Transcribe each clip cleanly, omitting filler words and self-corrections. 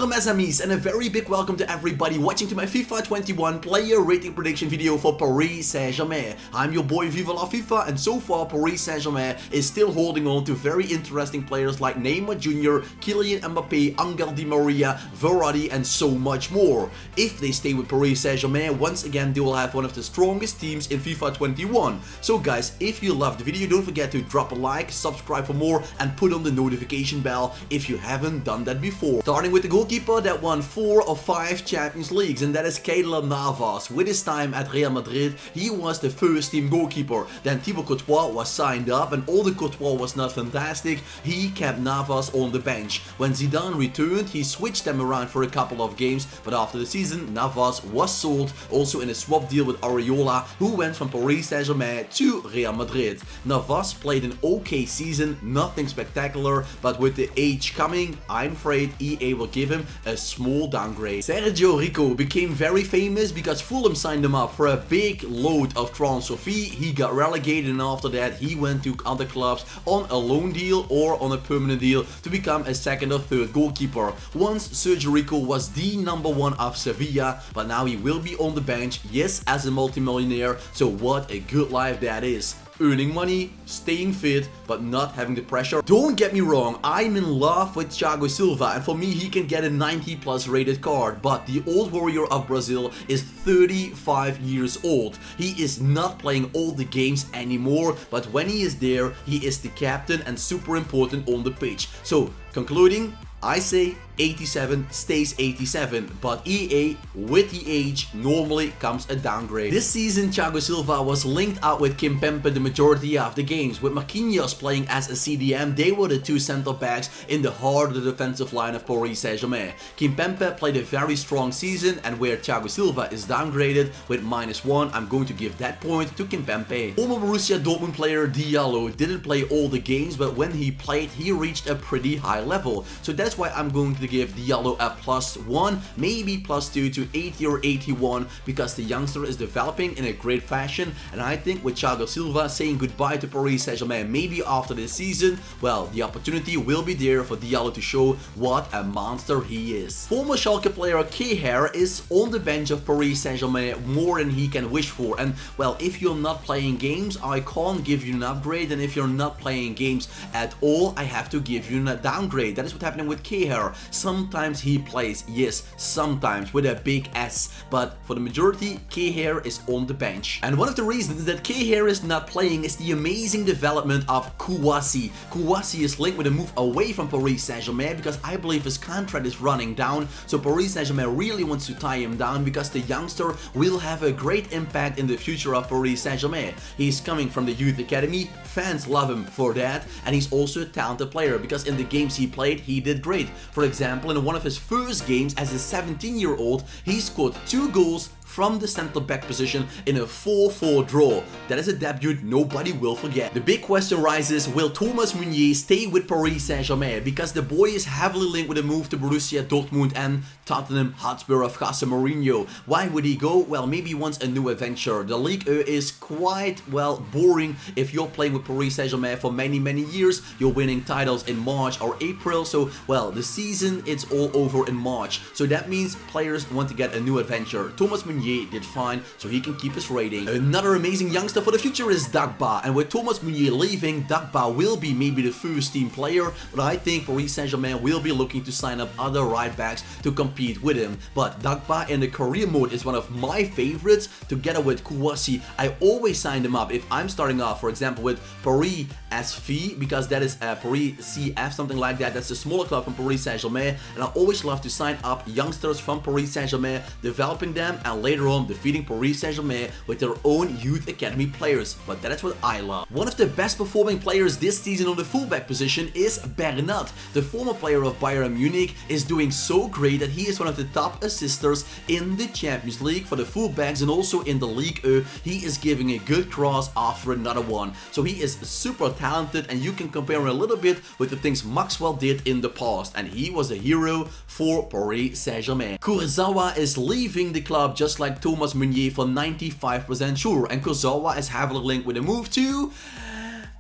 Bonjour mes amis, and a very big welcome to everybody watching to my FIFA 21 player rating prediction video for Paris Saint-Germain. I'm your boy Viva la FIFA, and so far Paris Saint-Germain is still holding on to very interesting players like Neymar Jr., Kylian Mbappe, Angel Di Maria, Verratti, and so much more. If they stay with Paris Saint-Germain, once again they will have one of the strongest teams in FIFA 21. So guys, if you loved the video, don't forget to drop a like, subscribe for more, and put on the notification bell if you haven't done that before. Starting with the goalkeeper that won 4 of 5 Champions Leagues, and that is Keylor Navas. With his time at Real Madrid, he was the first team goalkeeper. Then Thibaut Courtois was signed up, and although Courtois was not fantastic, he kept Navas on the bench. When Zidane returned, he switched them around for a couple of games, but after the season, Navas was sold, also in a swap deal with Areola, who went from Paris Saint-Germain to Real Madrid. Navas played an okay season, nothing spectacular, but with the age coming, I'm afraid EA will give him a small downgrade. Sergio Rico became very famous because Fulham signed him up for a big load of transfer fee. He got relegated, and after that he went to other clubs on a loan deal or on a permanent deal to become a second or third goalkeeper. Once Sergio Rico was the #1 of Sevilla, but now he will be on the bench, yes, as a multimillionaire, so what a good life that is. Earning money, staying fit, but not having the pressure. Don't get me wrong, I'm in love with Thiago Silva, and for me he can get a 90+ rated card, but the old warrior of Brazil is 35 years old. He is not playing all the games anymore, but when he is there, he is the captain and super important on the pitch. So, concluding, I say 87 stays 87, but EA, with the age, normally comes a downgrade. This season, Thiago Silva was linked out with Kimpembe the majority of the games, with Marquinhos playing as a CDM. They were the two center backs in the heart of the defensive line of Paris Saint-Germain. Kimpembe played a very strong season, and where Thiago Silva is downgraded with -1, I'm going to give that point to Kimpembe. Former Borussia Dortmund player Diallo didn't play all the games, but when he played, he reached a pretty high level. So that's why I'm going to give Diallo a +1, maybe +2 to 80 or 81, because the youngster is developing in a great fashion, and I think with Thiago Silva saying goodbye to Paris Saint-Germain maybe after this season, well, the opportunity will be there for Diallo to show what a monster he is. Former Schalke player Keher is on the bench of Paris Saint-Germain more than he can wish for, and well, if you're not playing games, I can't give you an upgrade, and if you're not playing games at all, I have to give you a downgrade. That is what's happening with Keher. Sometimes he plays, yes, sometimes with a big S, but for the majority, Keher is on the bench. And one of the reasons that Keher is not playing is the amazing development of Kouassi. Kouassi is linked with a move away from Paris Saint-Germain because I believe his contract is running down, so Paris Saint-Germain really wants to tie him down because the youngster will have a great impact in the future of Paris Saint-Germain. He's coming from the youth academy, fans love him for that, and he's also a talented player because in the games he played, he did great. For example, in one of his first games as a 17-year-old, he scored 2 goals from the center back position in a 4-4 draw. That is a debut nobody will forget. The big question rises, will Thomas Meunier stay with Paris Saint-Germain? Because the boy is heavily linked with a move to Borussia Dortmund and Tottenham Hotspur of Jose Mourinho. Why would he go? Well, maybe he wants a new adventure. The Ligue 1 is quite, well, boring if you're playing with Paris Saint-Germain for many years. You're winning titles in March or April, so, well, the season, it's all over in March. So that means players want to get a new adventure. Thomas Meunier did fine, so he can keep his rating. Another amazing youngster for the future is Dagba, and with Thomas Meunier leaving, Dagba will be maybe the first team player, but I think Paris Saint-Germain will be looking to sign up other right backs to compete with him. But Dagba in the career mode is one of my favorites, together with Kouassi. I always sign them up if I'm starting off, for example, with Paris SV, because that is Paris CF, something like that. That's a smaller club from Paris Saint-Germain, and I always love to sign up youngsters from Paris Saint-Germain, developing them, and later on defeating Paris Saint-Germain with their own youth academy players. But that is what I love. One of the best performing players this season on the fullback position is Bernat. The former player of Bayern Munich is doing so great that he is one of the top assisters in the Champions League for the fullbacks, and also in the Ligue 1. He is giving a good cross after another one. So he is super talented, and you can compare him a little bit with the things Maxwell did in the past, and he was a hero for Paris Saint-Germain. Kurzawa is leaving the club just like Thomas Meunier for 95% sure, and Kurzawa is heavily linked with a move to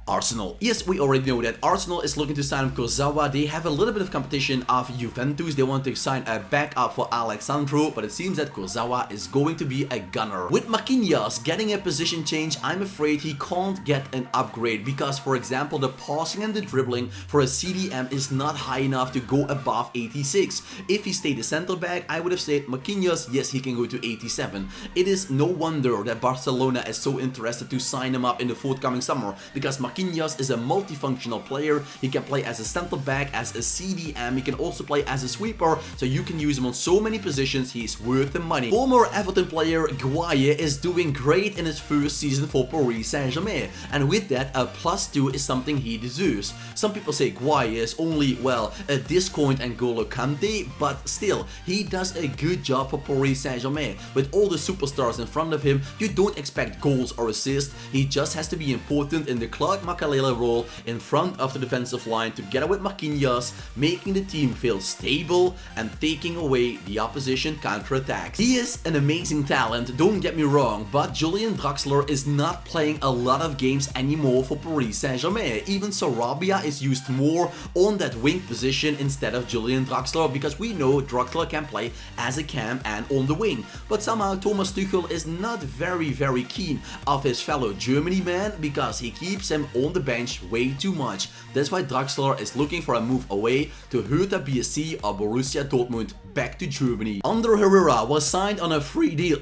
Arsenal. Yes, we already know that Arsenal is looking to sign Kurzawa. They have a little bit of competition of Juventus. They want to sign a backup for Alexandro, but it seems that Kurzawa is going to be a gunner. With Marquinhos getting a position change, I'm afraid he can't get an upgrade because, for example, the passing and the dribbling for a CDM is not high enough to go above 86. If he stayed a center back, I would have said Marquinhos, yes, he can go to 87. It is no wonder that Barcelona is so interested to sign him up in the forthcoming summer because Marquinhos is a multifunctional player. He can play as a center back, as a CDM, he can also play as a sweeper, so you can use him on so many positions. He's worth the money. Former Everton player Guaye is doing great in his first season for Paris Saint-Germain, and with that, a +2 is something he deserves. Some people say Guaye is only, well, a discount and N'Golo Kante, but still, he does a good job for Paris Saint-Germain. With all the superstars in front of him, you don't expect goals or assists. He just has to be important in the Claude Makalele role in front of the defensive line together with Marquinhos, making the team feel stable and taking away the opposition counterattacks. He is an amazing talent, don't get me wrong, but Julian Draxler is not playing a lot of games anymore for Paris Saint-Germain. Even Sarabia is used more on that wing position instead of Julian Draxler because we know Draxler can play as a cam and on the wing. But somehow Thomas Tuchel is not very keen of his fellow Germany man because he keeps him on the bench way too much. That's why Draxler is looking for a move away to Hertha BSC or Borussia Dortmund back to Germany. Ander Herrera was signed on a free deal.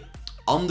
And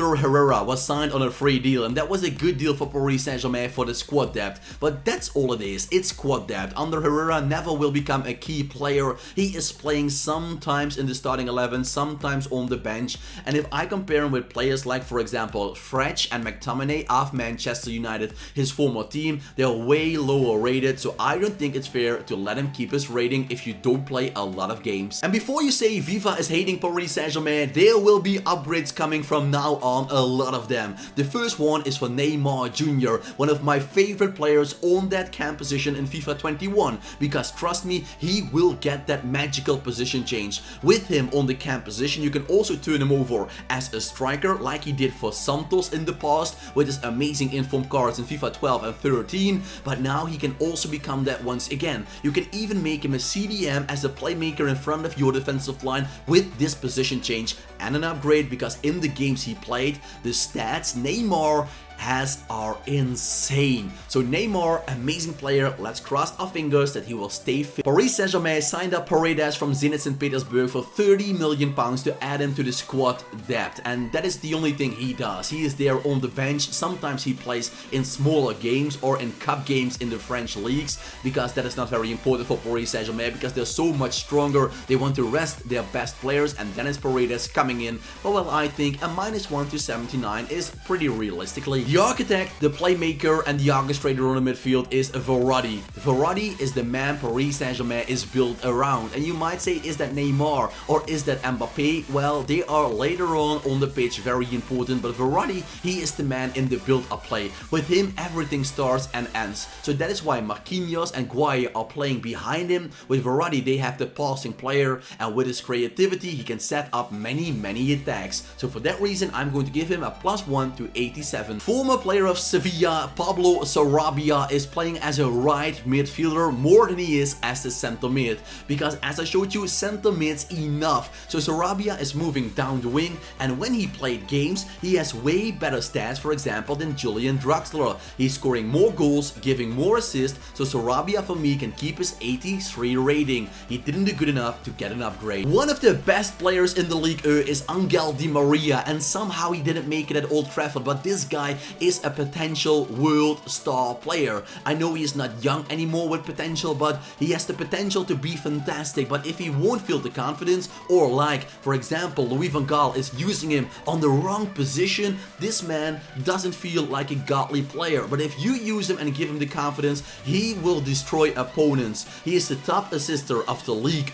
that was a good deal for Paris Saint-Germain for the squad depth, but that's all it is, it's squad depth. Ander Herrera never will become a key player. He is playing sometimes in the starting 11, sometimes on the bench, and if I compare him with players like, for example, Fretch and McTominay of Manchester United, his former team, they're way lower rated, so I don't think it's fair to let him keep his rating if you don't play a lot of games. And before you say FIFA is hating Paris Saint-Germain, there will be upgrades coming from now on, a lot of them. The first one is for Neymar Jr., one of my favorite players on that cam position in FIFA 21, because trust me, he will get that magical position change. With him on the cam position, you can also turn him over as a striker like he did for Santos in the past with his amazing inform cards in FIFA 12 and 13, but now he can also become that once again. You can even make him a CDM as a playmaker in front of your defensive line with this position change and an upgrade, because in the games he played, the stats Neymar has are insane. So Neymar, amazing player, let's cross our fingers that he will stay fit. Paris Saint-Germain signed up Paredes from Zenit St. Petersburg for £30 million to add him to the squad depth, and that is the only thing he does. He is there on the bench. Sometimes he plays in smaller games or in cup games in the French leagues, because that is not very important for Paris Saint-Germain because they're so much stronger. They want to rest their best players, and then it's Paredes coming in. But well, I think a -1 to 79 is pretty realistically. The architect, the playmaker, and the orchestrator on the midfield is Verratti. Verratti is the man Paris Saint-Germain is built around. And you might say, is that Neymar or is that Mbappe? Well, they are later on the pitch very important, but Verratti, he is the man in the build-up play. With him, everything starts and ends. So that is why Marquinhos and Guaye are playing behind him. With Verratti, they have the passing player, and with his creativity, he can set up many attacks. So for that reason, I'm going to give him a +1 to 87. Former player of Sevilla, Pablo Sarabia, is playing as a right midfielder more than he is as the center mid, because as I showed you, center mid's enough. So Sarabia is moving down the wing, and when he played games, he has way better stats, for example, than Julian Draxler. He's scoring more goals, giving more assists, so Sarabia for me can keep his 83 rating. He didn't do good enough to get an upgrade. One of the best players in the League is Angel Di Maria, and somehow he didn't make it at Old Trafford, but this guy is a potential world star player. I know he is not young anymore with potential, but he has the potential to be fantastic. But if he won't feel the confidence, or like, for example, Louis van Gaal is using him on the wrong position, this man doesn't feel like a godly player. But if you use him and give him the confidence, he will destroy opponents. He is the top assister of the League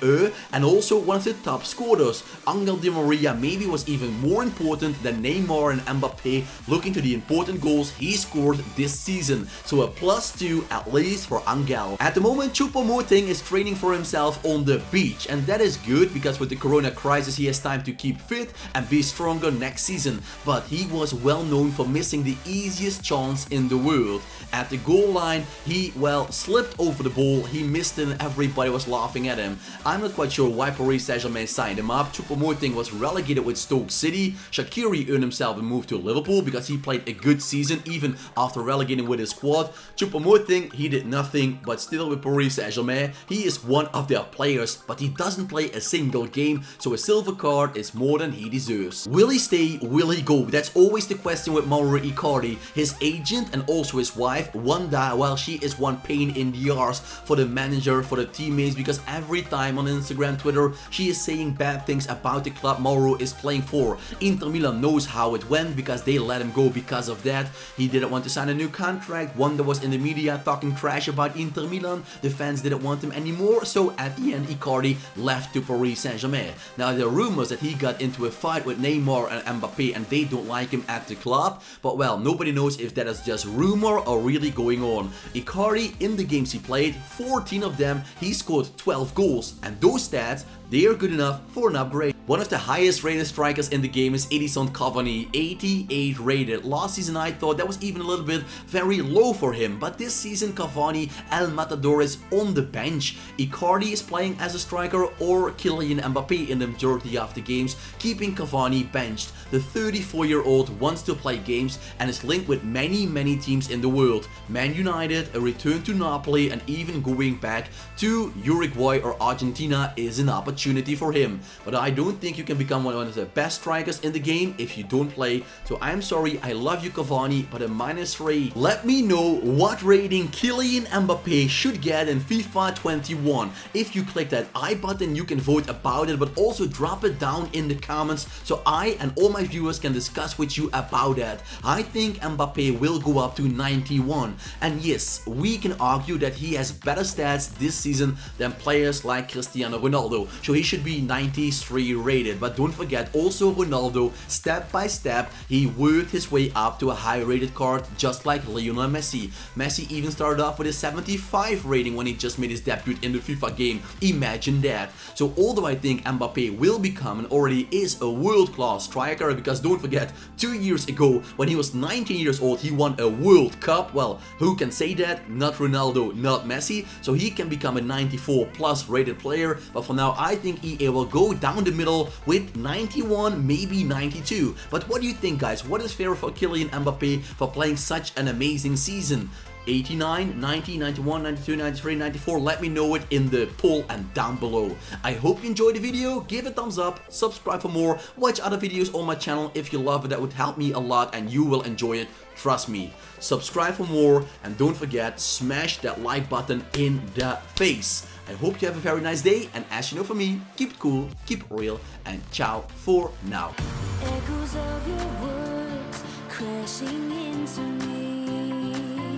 and also one of the top scorers. Angel Di Maria maybe was even more important than Neymar and Mbappe, looking to the important important goals he scored this season. So a +2 at least for Angel. At the moment, Choupo-Moting is training for himself on the beach, and that is good because with the corona crisis he has time to keep fit and be stronger next season. But he was well known for missing the easiest chance in the world. At the goal line, he, well, slipped over the ball, he missed it and everybody was laughing at him. I'm not quite sure why Paris Saint-Germain signed him up. Choupo-Moting was relegated with Stoke City. Shaqiri earned himself a move to Liverpool because he played a good season even after relegating with his squad. Choupo-Moting, he did nothing, but still with Paris Saint-Germain, he is one of their players, but he doesn't play a single game, so a silver card is more than he deserves. Will he stay? Will he go? That's always the question with Mauro Icardi. His agent and also his wife, Wanda, well, she is one pain in the arse for the manager, for the teammates, because every time on Instagram, Twitter, she is saying bad things about the club Mauro is playing for. Inter Milan knows how it went because they let him go because of that. He didn't want to sign a new contract. Wanda was in the media talking trash about Inter Milan. The fans didn't want him anymore, so at the end Icardi left to Paris Saint-Germain. Now there are rumors that he got into a fight with Neymar and Mbappe and they don't like him at the club, but well, nobody knows if that is just rumor or really going on. Icardi, in the games he played, 14 of them, he scored 12 goals, and those stats, they are good enough for an upgrade. One of the highest rated strikers in the game is Edison Cavani, 88 rated. Last season I thought that was even a little bit very low for him, but this season Cavani, El Matador, is on the bench. Icardi is playing as a striker or Kylian Mbappe in the majority of the games, keeping Cavani benched. The 34-year-old wants to play games and is linked with many teams in the world. Man United, a return to Napoli, and even going back to Uruguay or Argentina is an opportunity for him. But I don't think you can become one of the best strikers in the game if you don't play. So I'm sorry, I love you Cavani, but a -3. Let me know what rating Kylian Mbappe should get in FIFA 21. If you click that I button, you can vote about it, but also drop it down in the comments so I and all my viewers can discuss with you about that. I think Mbappe will go up to 91. And yes, we can argue that he has better stats this season than players like Cristiano Ronaldo. So he should be 93 rated. But don't forget, also Ronaldo, step by step, he worked his way up to a high rated card just like Lionel Messi. Messi even started off with a 75 rating when he just made his debut in the FIFA game. Imagine that. So although I think Mbappe will become and already is a world-class striker, because don't forget, 2 years ago when he was 19 years old he won a World Cup. Well, who can say that? Not Ronaldo, not Messi. So he can become a 94 plus rated player, but for now I think EA will go down the middle with 91, maybe 92. But what do you think, guys? What is fair for Kylian Mbappe for playing such an amazing season? 89, 90, 91, 92, 93, 94. Let me know it in the poll and down below. I hope you enjoyed the video. Give it a thumbs up, subscribe for more, watch other videos on my channel if you love it. That would help me a lot and you will enjoy it. Trust me. Subscribe for more and don't forget, smash that like button in the face. I hope you have a very nice day, and as you know from me, keep it cool, keep it real, and ciao for now. Echoes of your words crashing into me,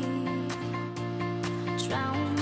drown